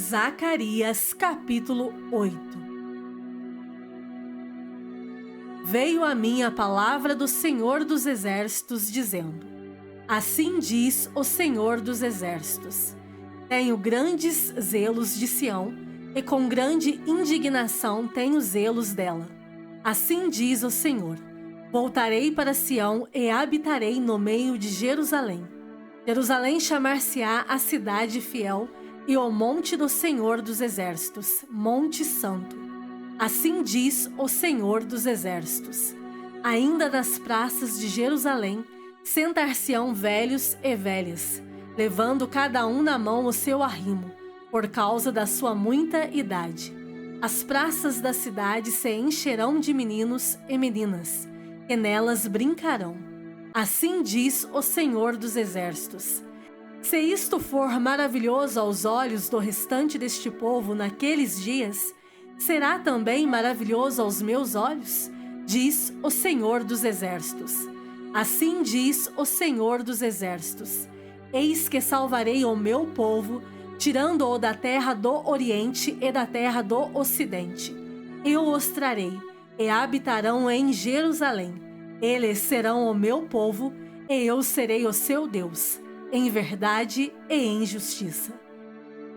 Zacarias capítulo 8. Veio a mim a palavra do Senhor dos Exércitos, dizendo: Assim diz o Senhor dos Exércitos: Tenho grandes zelos de Sião, e com grande indignação tenho zelos dela. Assim diz o Senhor: Voltarei para Sião e habitarei no meio de Jerusalém. Jerusalém chamar-se-á a cidade fiel, e o monte do Senhor dos Exércitos, Monte Santo. Assim diz o Senhor dos Exércitos: Ainda nas praças de Jerusalém sentar-se-ão velhos e velhas, levando cada um na mão o seu arrimo, por causa da sua muita idade. As praças da cidade se encherão de meninos e meninas, e nelas brincarão. Assim diz o Senhor dos Exércitos: Se isto for maravilhoso aos olhos do restante deste povo naqueles dias, será também maravilhoso aos meus olhos? Diz o Senhor dos Exércitos. Assim diz o Senhor dos Exércitos: Eis que salvarei o meu povo, tirando-o da terra do Oriente e da terra do Ocidente. Eu os trarei, e habitarão em Jerusalém. Eles serão o meu povo, e eu serei o seu Deus, em verdade e em justiça.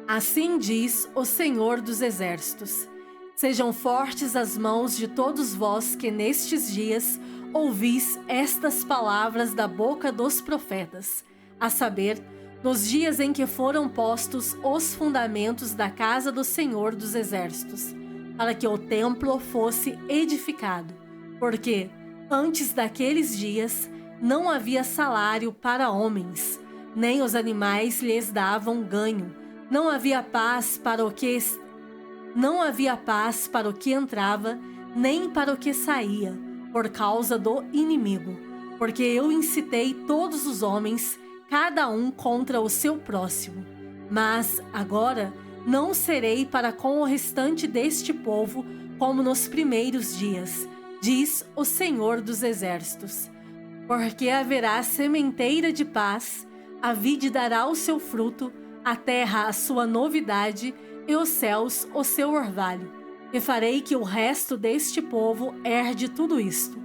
Assim diz o Senhor dos Exércitos: Sejam fortes as mãos de todos vós que nestes dias ouvis estas palavras da boca dos profetas, a saber, nos dias em que foram postos os fundamentos da casa do Senhor dos Exércitos, para que o templo fosse edificado, porque antes daqueles dias não havia salário para homens, nem os animais lhes davam ganho, não havia paz para o que entrava, nem para o que saía, por causa do inimigo, porque eu incitei todos os homens, cada um contra o seu próximo. Mas agora não serei para com o restante deste povo como nos primeiros dias, diz o Senhor dos Exércitos. Porque haverá sementeira de paz, a vide dará o seu fruto, a terra a sua novidade, e os céus o seu orvalho. E farei que o resto deste povo herde tudo isto.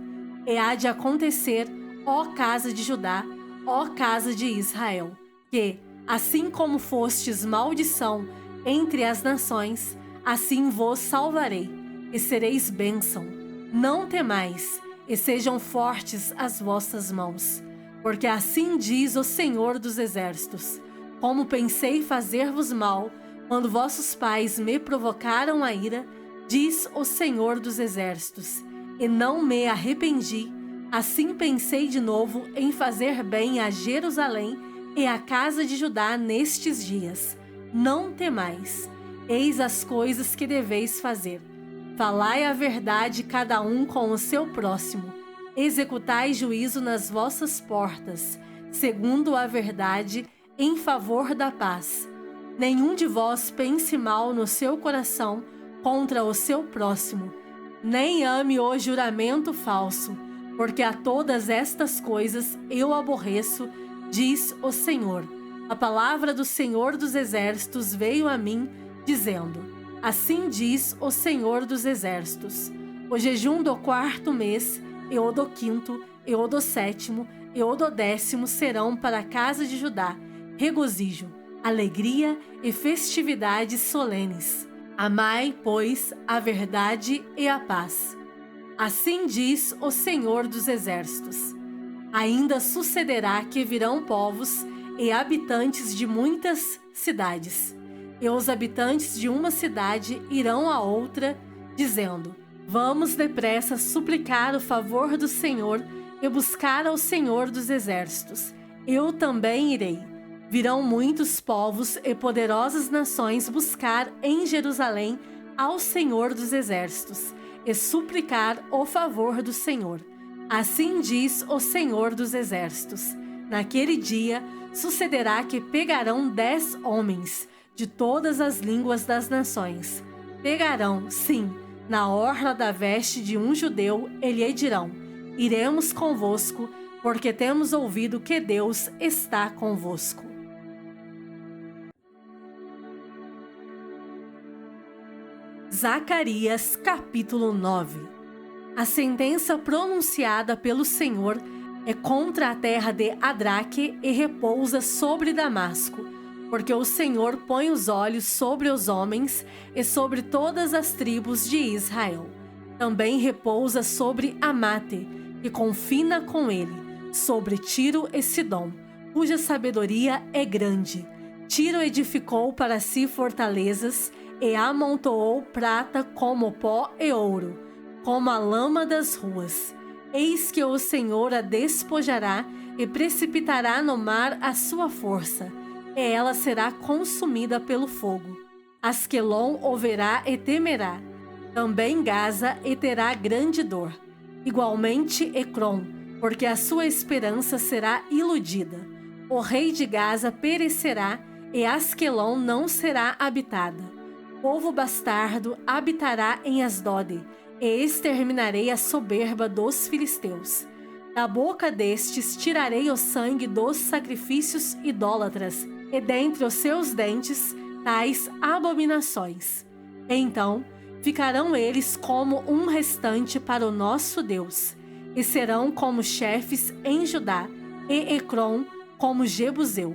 E há de acontecer, ó casa de Judá, ó casa de Israel, que, assim como fostes maldição entre as nações, assim vos salvarei, e sereis bênção. Não temais, e sejam fortes as vossas mãos, porque assim diz o Senhor dos Exércitos: Como pensei fazer-vos mal, quando vossos pais me provocaram a ira, diz o Senhor dos Exércitos, e não me arrependi, assim pensei de novo em fazer bem a Jerusalém e à casa de Judá nestes dias. Não temais, eis as coisas que deveis fazer. Falai a verdade cada um com o seu próximo, executai juízo nas vossas portas, segundo a verdade, em favor da paz. Nenhum de vós pense mal no seu coração contra o seu próximo, nem ame o juramento falso, porque a todas estas coisas eu aborreço, diz o Senhor. A palavra do Senhor dos Exércitos veio a mim, dizendo: Assim diz o Senhor dos Exércitos: O jejum do 4º mês, e o do 5º, e o do 7º, e o do 10º serão para a casa de Judá regozijo, alegria e festividades solenes. Amai, pois, a verdade e a paz. Assim diz o Senhor dos Exércitos: Ainda sucederá que virão povos e habitantes de muitas cidades, e os habitantes de uma cidade irão a outra, dizendo: Vamos depressa suplicar o favor do Senhor e buscar ao Senhor dos Exércitos. Eu também irei. Virão muitos povos e poderosas nações buscar em Jerusalém ao Senhor dos Exércitos e suplicar o favor do Senhor. Assim diz o Senhor dos Exércitos: Naquele dia sucederá que pegarão 10 homens de todas as línguas das nações. Pegarão, sim, na orla da veste de um judeu, e lhe dirão: Iremos convosco, porque temos ouvido que Deus está convosco. Zacarias capítulo 9. A sentença pronunciada pelo Senhor é contra a terra de Adraque e repousa sobre Damasco, porque o Senhor põe os olhos sobre os homens e sobre todas as tribos de Israel. Também repousa sobre Amate, que confina com ele, sobre Tiro e Sidom, cuja sabedoria é grande. Tiro edificou para si fortalezas e amontoou prata como pó e ouro, como a lama das ruas. Eis que o Senhor a despojará e precipitará no mar a sua força, e ela será consumida pelo fogo. Asquelon ouvirá e temerá, também Gaza e terá grande dor. Igualmente Ecrom, porque a sua esperança será iludida. O rei de Gaza perecerá e Asquelon não será habitada. Povo bastardo habitará em Asdode, e exterminarei a soberba dos filisteus. Da boca destes tirarei o sangue dos sacrifícios idólatras, e dentre os seus dentes tais abominações. Então ficarão eles como um restante para o nosso Deus, e serão como chefes em Judá, e Ecrom como Jebuseu.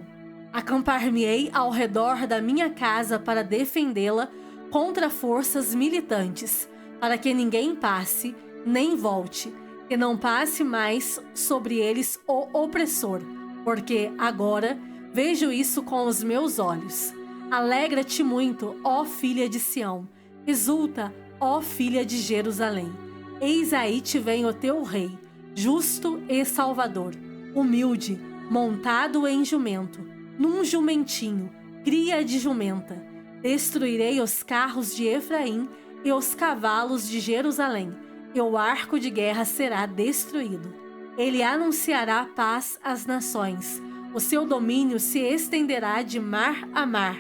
Acampar-me-ei ao redor da minha casa para defendê-la contra forças militantes, para que ninguém passe, nem volte, que não passe mais sobre eles o opressor, porque agora vejo isso com os meus olhos. Alegra-te muito, ó filha de Sião, exulta, ó filha de Jerusalém. Eis aí te vem o teu rei, justo e salvador, humilde, montado em jumento, num jumentinho, cria de jumenta. Destruirei os carros de Efraim e os cavalos de Jerusalém, e o arco de guerra será destruído. Ele anunciará paz às nações. O seu domínio se estenderá de mar a mar,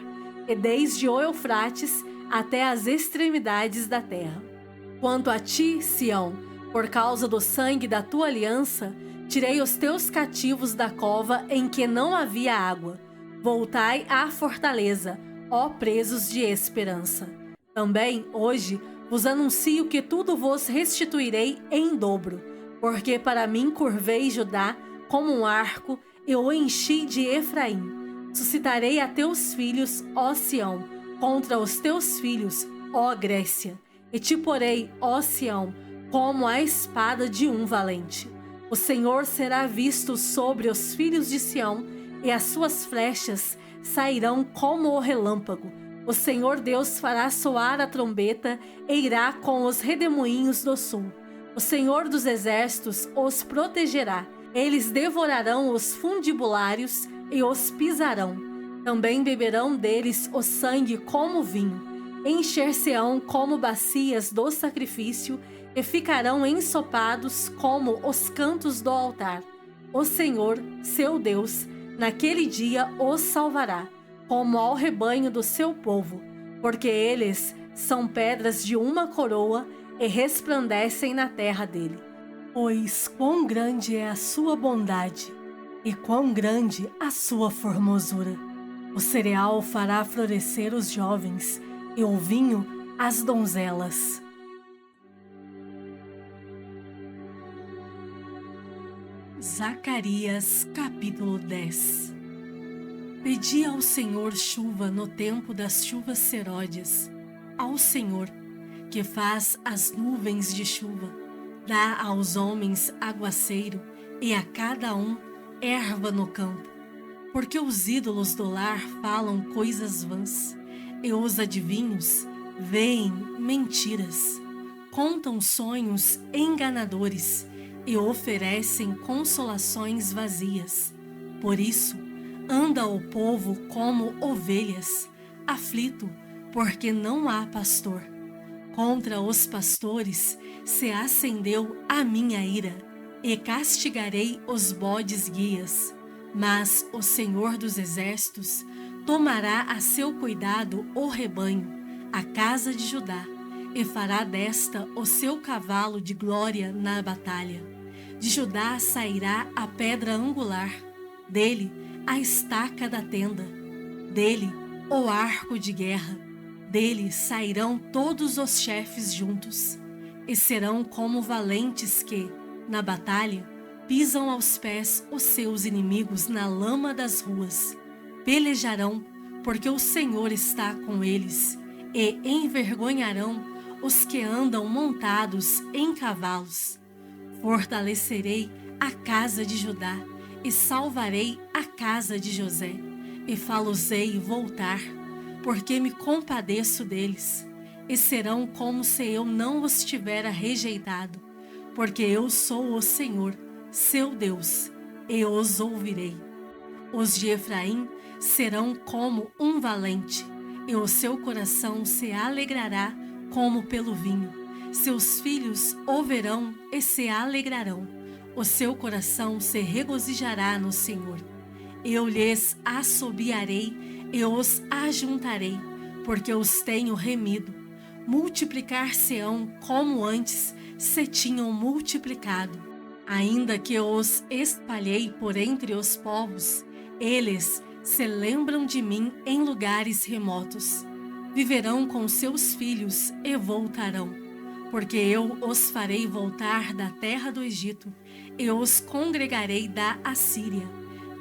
e desde o Eufrates até as extremidades da terra. Quanto a ti, Sião, por causa do sangue da tua aliança, tirei os teus cativos da cova em que não havia água. Voltai à fortaleza, ó presos de esperança. Também, hoje, vos anuncio que tudo vos restituirei em dobro, porque para mim curvei Judá como um arco e o enchi de Efraim. Suscitarei a teus filhos, ó Sião, contra os teus filhos, ó Grécia, e te porei, ó Sião, como a espada de um valente. O Senhor será visto sobre os filhos de Sião, e as suas flechas sairão como o relâmpago. O Senhor Deus fará soar a trombeta e irá com os redemoinhos do sul. O Senhor dos exércitos os protegerá. Eles devorarão os fundibulários e os pisarão. Também beberão deles o sangue como vinho. Encher-se-ão como bacias do sacrifício e ficarão ensopados como os cantos do altar. O Senhor, seu Deus, naquele dia os salvará, como ao rebanho do seu povo, porque eles são pedras de uma coroa e resplandecem na terra dele. Pois quão grande é a sua bondade, e quão grande a sua formosura. O cereal fará florescer os jovens, e o vinho as donzelas. Zacarias capítulo 10. Pedi ao Senhor chuva no tempo das chuvas serôdias, ao Senhor, que faz as nuvens de chuva, dá aos homens aguaceiro e a cada um erva no campo, porque os ídolos do lar falam coisas vãs, e os adivinhos veem mentiras, contam sonhos enganadores, e oferecem consolações vazias. Por isso, anda o povo como ovelhas, aflito, porque não há pastor. Contra os pastores se acendeu a minha ira, e castigarei os bodes guias. Mas o Senhor dos exércitos tomará a seu cuidado o rebanho, a casa de Judá, e fará desta o seu cavalo de glória na batalha. De Judá sairá a pedra angular, dele a estaca da tenda, dele o arco de guerra. Dele sairão todos os chefes juntos, e serão como valentes que, na batalha, pisam aos pés os seus inimigos na lama das ruas. Pelejarão, porque o Senhor está com eles, e envergonharão os que andam montados em cavalos. Fortalecerei a casa de Judá, e salvarei a casa de José, e fá-los-ei voltar, porque me compadeço deles, e serão como se eu não os tivera rejeitado, porque eu sou o Senhor, seu Deus, e os ouvirei. Os de Efraim serão como um valente, e o seu coração se alegrará como pelo vinho. Seus filhos o verão e se alegrarão. O seu coração se regozijará no Senhor. Eu lhes assobiarei e os ajuntarei, porque os tenho remido. Multiplicar-se-ão como antes se tinham multiplicado. Ainda que os espalhei por entre os povos, eles se lembram de mim em lugares remotos. Viverão com seus filhos e voltarão, porque eu os farei voltar da terra do Egito, e os congregarei da Assíria.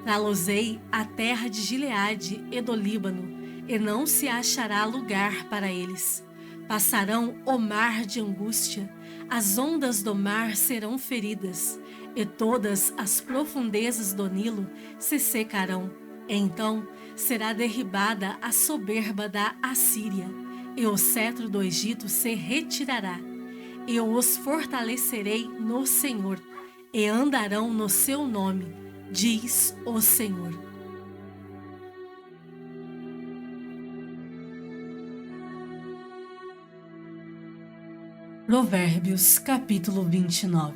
Trá-los-ei à terra de Gileade e do Líbano, e não se achará lugar para eles. Passarão o mar de angústia, as ondas do mar serão feridas, e todas as profundezas do Nilo se secarão. Então será derribada a soberba da Assíria, e o cetro do Egito se retirará. Eu os fortalecerei no Senhor, e andarão no seu nome, diz o Senhor. Provérbios, capítulo 29.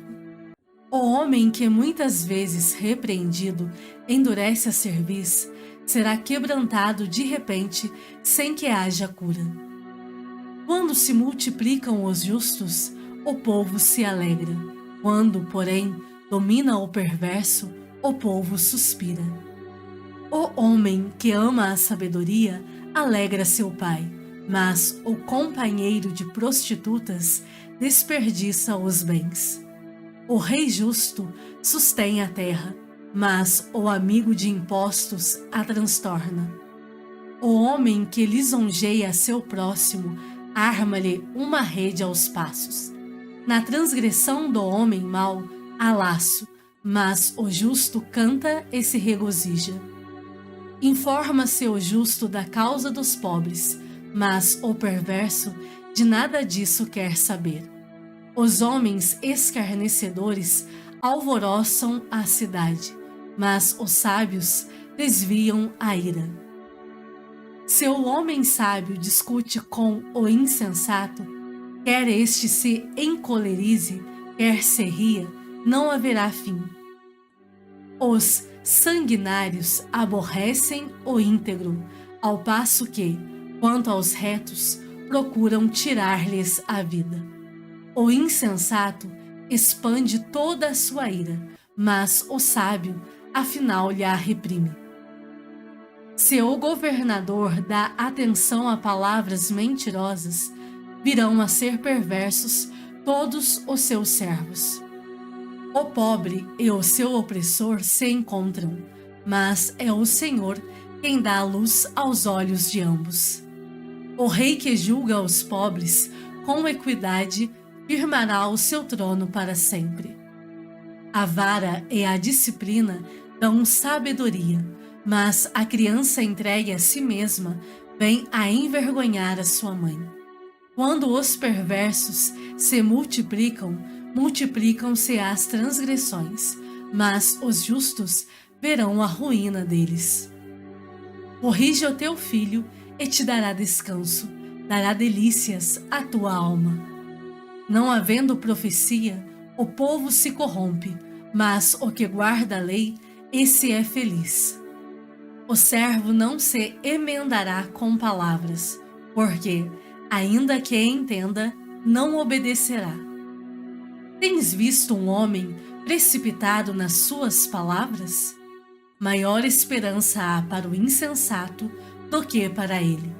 O homem que muitas vezes repreendido endurece a cerviz, será quebrantado de repente, sem que haja cura. Quando se multiplicam os justos, o povo se alegra. Quando, porém, domina o perverso, o povo suspira. O homem que ama a sabedoria alegra seu pai, mas o companheiro de prostitutas desperdiça os bens. O rei justo sustém a terra, mas o amigo de impostos a transtorna. O homem que lisonjeia seu próximo arma-lhe uma rede aos passos. Na transgressão do homem mau há laço, mas o justo canta e se regozija. Informa-se o justo da causa dos pobres, mas o perverso de nada disso quer saber. Os homens escarnecedores alvoroçam a cidade, mas os sábios desviam a ira. Se o homem sábio discute com o insensato, quer este se encolerize, quer se ria, não haverá fim. Os sanguinários aborrecem o íntegro, ao passo que, quanto aos retos, procuram tirar-lhes a vida. O insensato expande toda a sua ira, mas o sábio, afinal, lhe a reprime. Se o governador dá atenção a palavras mentirosas, virão a ser perversos todos os seus servos. O pobre e o seu opressor se encontram, mas é o Senhor quem dá luz aos olhos de ambos. O rei que julga os pobres com equidade firmará o seu trono para sempre. A vara e a disciplina dão sabedoria, mas a criança entregue a si mesma vem a envergonhar a sua mãe. Quando os perversos se multiplicam, multiplicam-se as transgressões, mas os justos verão a ruína deles. Corrige o teu filho e te dará descanso, dará delícias à tua alma. Não havendo profecia, o povo se corrompe, mas o que guarda a lei, esse é feliz. O servo não se emendará com palavras, porque, ainda que entenda, não obedecerá. Tens visto um homem precipitado nas suas palavras? Maior esperança há para o insensato do que para ele.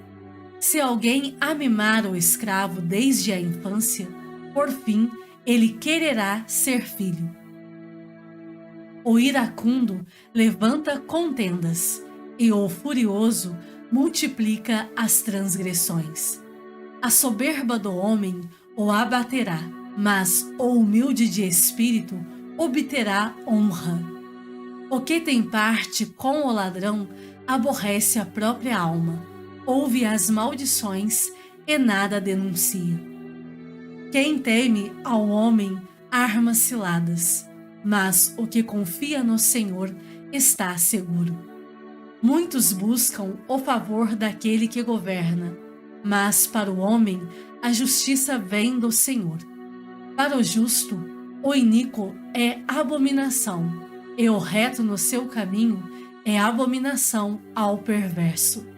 Se alguém amimar o escravo desde a infância, por fim, ele quererá ser filho. O iracundo levanta contendas, e o furioso multiplica as transgressões. A soberba do homem o abaterá, mas o humilde de espírito obterá honra. O que tem parte com o ladrão aborrece a própria alma, ouve as maldições e nada denuncia. Quem teme ao homem arma ciladas, mas o que confia no Senhor está seguro. Muitos buscam o favor daquele que governa, mas para o homem a justiça vem do Senhor. Para o justo, o iníquo é abominação, e o reto no seu caminho é abominação ao perverso.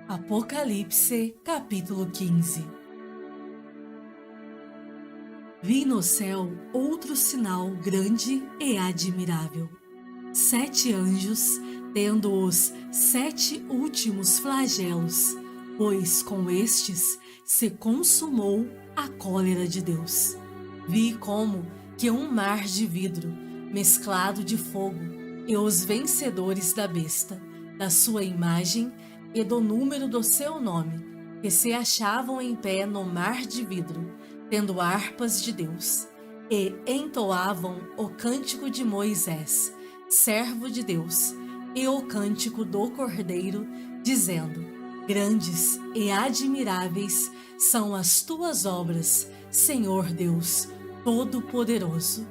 Apocalipse, capítulo 15. Vi no céu outro sinal grande e admirável. 7 anjos, tendo os 7 últimos flagelos, pois com estes se consumou a cólera de Deus. Vi como que um mar de vidro, mesclado de fogo, e os vencedores da besta, da sua imagem e do número do seu nome, que se achavam em pé no mar de vidro, tendo harpas de Deus, e entoavam o cântico de Moisés, servo de Deus, e o cântico do Cordeiro, dizendo: Grandes e admiráveis são as tuas obras, Senhor Deus Todo-Poderoso.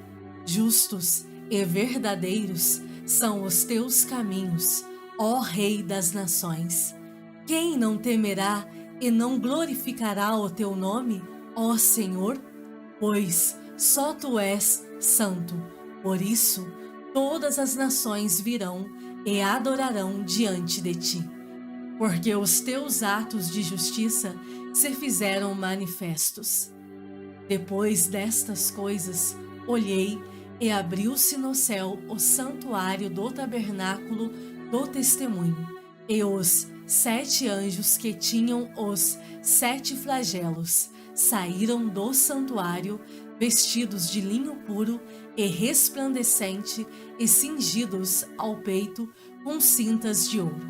Justos e verdadeiros são os teus caminhos, ó Rei das nações. Quem não temerá e não glorificará o teu nome, ó Senhor? Pois só tu és santo. Por isso, todas as nações virão e adorarão diante de ti. Porque os teus atos de justiça se fizeram manifestos. Depois destas coisas, olhei e abriu-se no céu o santuário do tabernáculo do testemunho, e os 7 anjos que tinham os 7 flagelos saíram do santuário, vestidos de linho puro e resplandecente e cingidos ao peito com cintas de ouro.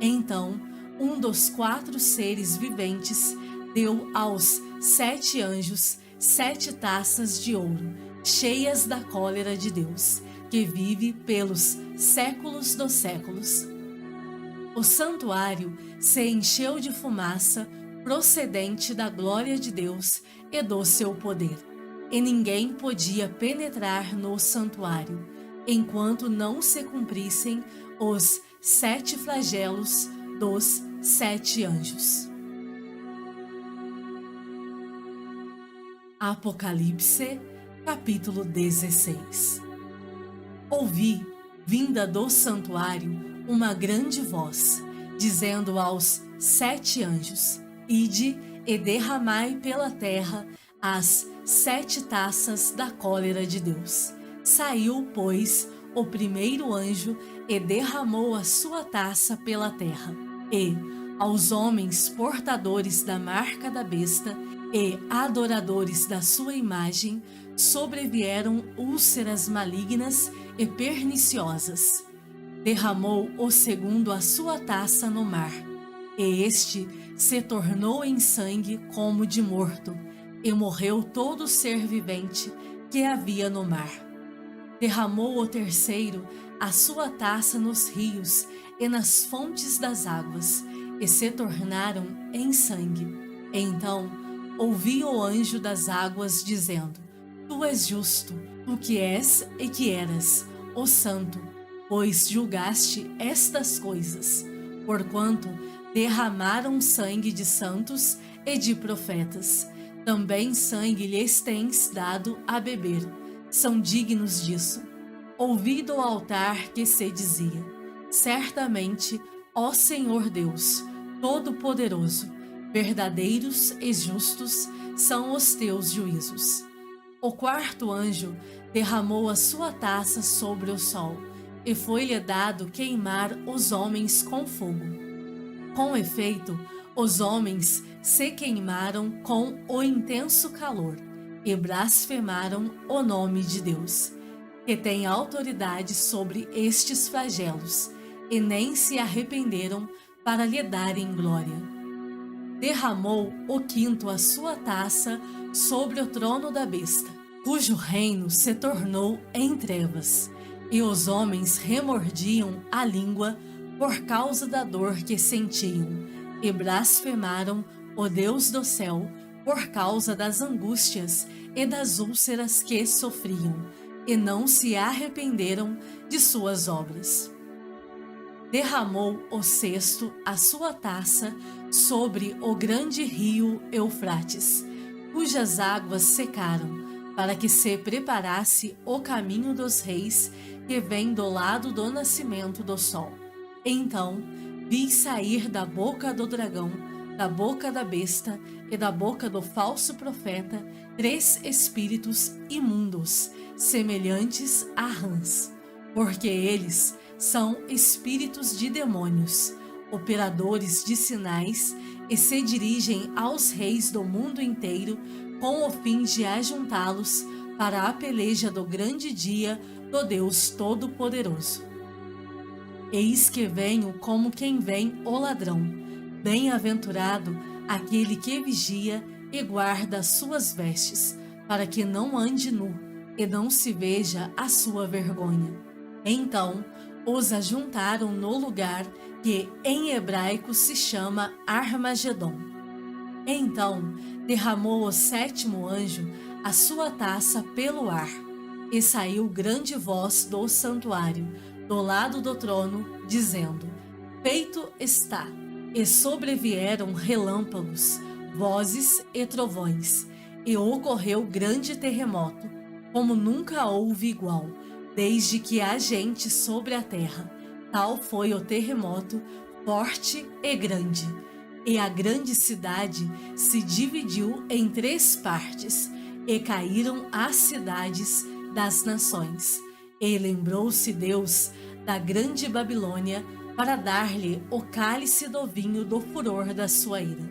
Então, um dos 4 seres viventes deu aos 7 anjos 7 taças de ouro, cheias da cólera de Deus, que vive pelos séculos dos séculos. O santuário se encheu de fumaça procedente da glória de Deus e do seu poder, e ninguém podia penetrar no santuário, enquanto não se cumprissem os 7 flagelos dos 7 anjos. Apocalipse, capítulo 16. Ouvi, vinda do santuário, uma grande voz, dizendo aos 7 anjos: Ide e derramai pela terra as 7 taças da cólera de Deus. Saiu, pois, o primeiro anjo e derramou a sua taça pela terra. E, aos homens portadores da marca da besta e adoradores da sua imagem, sobrevieram úlceras malignas e perniciosas. Derramou o segundo a sua taça no mar, e este se tornou em sangue como de morto, e morreu todo ser vivente que havia no mar. Derramou o terceiro a sua taça nos rios e nas fontes das águas, e se tornaram em sangue. Então ouvi o anjo das águas dizendo: Tu és justo, tu que és e que eras, ó Santo, pois julgaste estas coisas, porquanto derramaram sangue de santos e de profetas. Também sangue lhes tens dado a beber. São dignos disso. Ouvi do altar que se dizia: Certamente, ó Senhor Deus, Todo-Poderoso, verdadeiros e justos são os teus juízos. O quarto anjo derramou a sua taça sobre o sol, e foi-lhe dado queimar os homens com fogo. Com efeito, os homens se queimaram com o intenso calor e blasfemaram o nome de Deus, que tem autoridade sobre estes flagelos, e nem se arrependeram para lhe darem glória. Derramou o quinto a sua taça sobre o trono da besta, cujo reino se tornou em trevas, e os homens remordiam a língua por causa da dor que sentiam, e blasfemaram o Deus do céu por causa das angústias e das úlceras que sofriam, e não se arrependeram de suas obras. Derramou o sexto a sua taça sobre o grande rio Eufrates, cujas águas secaram, para que se preparasse o caminho dos reis que vem do lado do nascimento do sol. Então vi sair da boca do dragão, da boca da besta e da boca do falso profeta 3 espíritos imundos, semelhantes a rãs, porque eles são espíritos de demônios, operadores de sinais, e se dirigem aos reis do mundo inteiro com o fim de ajuntá-los para a peleja do grande dia do Deus Todo-Poderoso. Eis que venho como quem vem o ladrão. Bem-aventurado aquele que vigia e guarda as suas vestes, para que não ande nu e não se veja a sua vergonha. Então os ajuntaram no lugar que em hebraico se chama Armagedon. Então derramou o sétimo anjo a sua taça pelo ar, e saiu grande voz do santuário, do lado do trono, dizendo: Feito está. E sobrevieram relâmpagos, vozes e trovões, e ocorreu grande terremoto, como nunca houve igual, desde que há gente sobre a terra. Tal foi o terremoto, forte e grande. E a grande cidade se dividiu em 3 partes, e caíram as cidades das nações. E lembrou-se Deus da grande Babilônia para dar-lhe o cálice do vinho do furor da sua ira.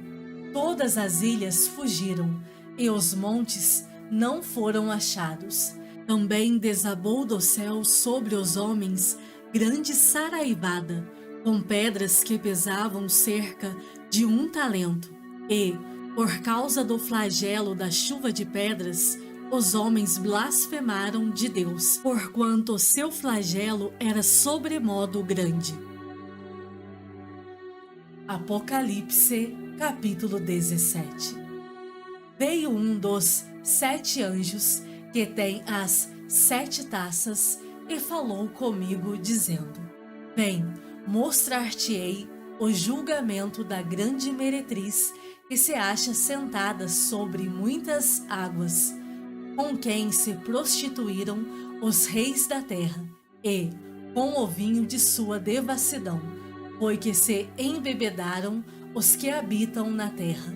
Todas as ilhas fugiram, e os montes não foram achados. Também desabou do céu sobre os homens grande saraivada, com pedras que pesavam cerca de 1 talento. E, por causa do flagelo da chuva de pedras, os homens blasfemaram de Deus, porquanto o seu flagelo era sobremodo grande. Apocalipse, capítulo 17. Veio um dos 7 anjos, que tem as 7 taças, e falou comigo, dizendo: Vem, mostrar-te-ei o julgamento da grande meretriz, que se acha sentada sobre muitas águas, com quem se prostituíram os reis da terra, e com o vinho de sua devassidão, foi que se embebedaram os que habitam na terra.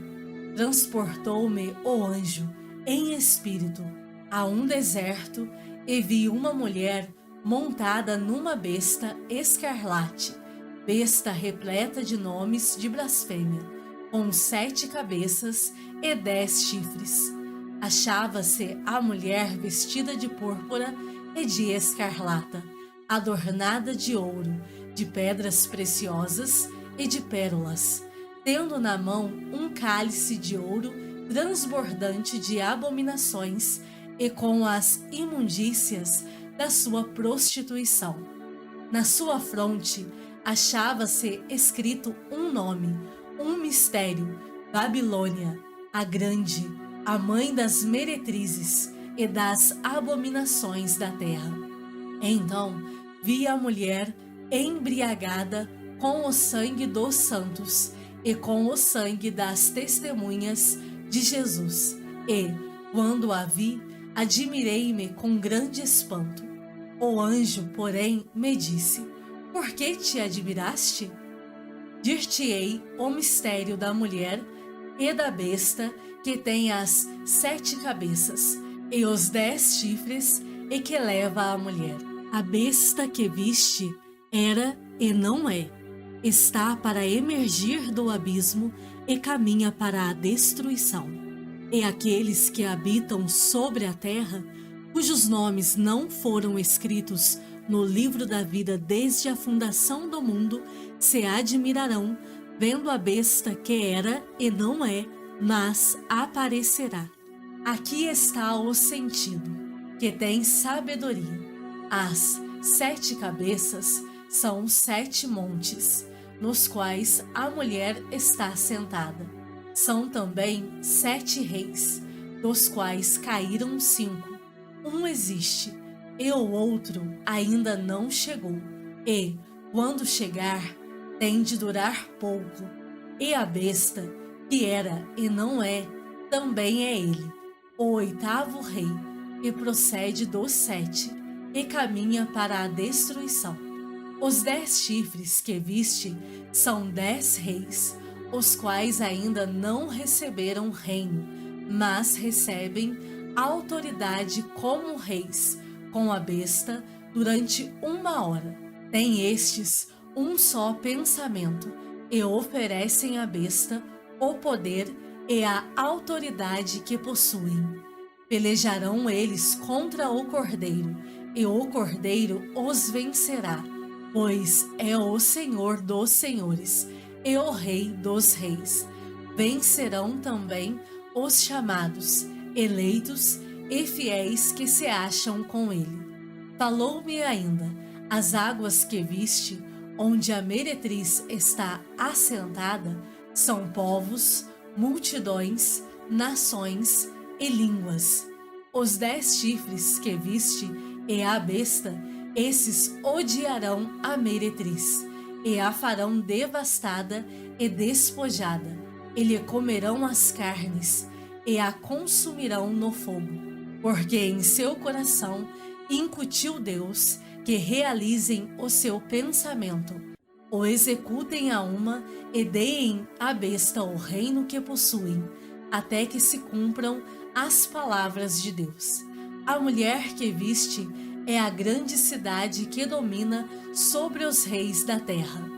Transportou-me o anjo, em espírito, a um deserto, e vi uma mulher montada numa besta escarlate, besta repleta de nomes de blasfêmia, com 7 cabeças e 10 chifres. Achava-se a mulher vestida de púrpura e de escarlata, adornada de ouro, de pedras preciosas e de pérolas, tendo na mão um cálice de ouro transbordante de abominações e com as imundícias da sua prostituição. Na sua fronte achava-se escrito um nome, um mistério: Babilônia, a grande, a mãe das meretrizes e das abominações da terra. Então vi a mulher embriagada com o sangue dos santos e com o sangue das testemunhas de Jesus. E, quando a vi, admirei-me com grande espanto. O anjo, porém, me disse: Por que te admiraste? Dir-te-ei o mistério da mulher e da besta que tem as 7 cabeças e os 10 chifres e que leva a mulher. A besta que viste era e não é. Está para emergir do abismo e caminha para a destruição. E aqueles que habitam sobre a terra, cujos nomes não foram escritos no livro da vida desde a fundação do mundo, se admirarão, vendo a besta que era e não é, mas aparecerá. Aqui está o sentido, que tem sabedoria. As 7 cabeças são 7 montes, nos quais a mulher está sentada. São também 7 reis, dos quais caíram 5. Um existe, e o outro ainda não chegou. E, quando chegar, tem de durar pouco. E a besta, que era e não é, também é ele, o 8º rei, e procede dos 7, e caminha para a destruição. Os 10 chifres que viste são 10 reis, os quais ainda não receberam reino, mas recebem autoridade como reis, com a besta, durante 1 hora. Têm estes um só pensamento, e oferecem à besta o poder e a autoridade que possuem. Pelejarão eles contra o Cordeiro, e o Cordeiro os vencerá, pois é o Senhor dos senhores e o Rei dos reis. Vencerão também os chamados, eleitos e fiéis que se acham com ele. Falou-me ainda: as águas que viste, onde a meretriz está assentada, são povos, multidões, nações e línguas. Os 10 chifres que viste e a besta, esses odiarão a meretriz, e a farão devastada e despojada, e lhe comerão as carnes, e a consumirão no fogo, porque em seu coração incutiu Deus que realizem o seu pensamento, o executem a uma e deem à besta o reino que possuem, até que se cumpram as palavras de Deus. A mulher que viste é a grande cidade que domina sobre os reis da terra.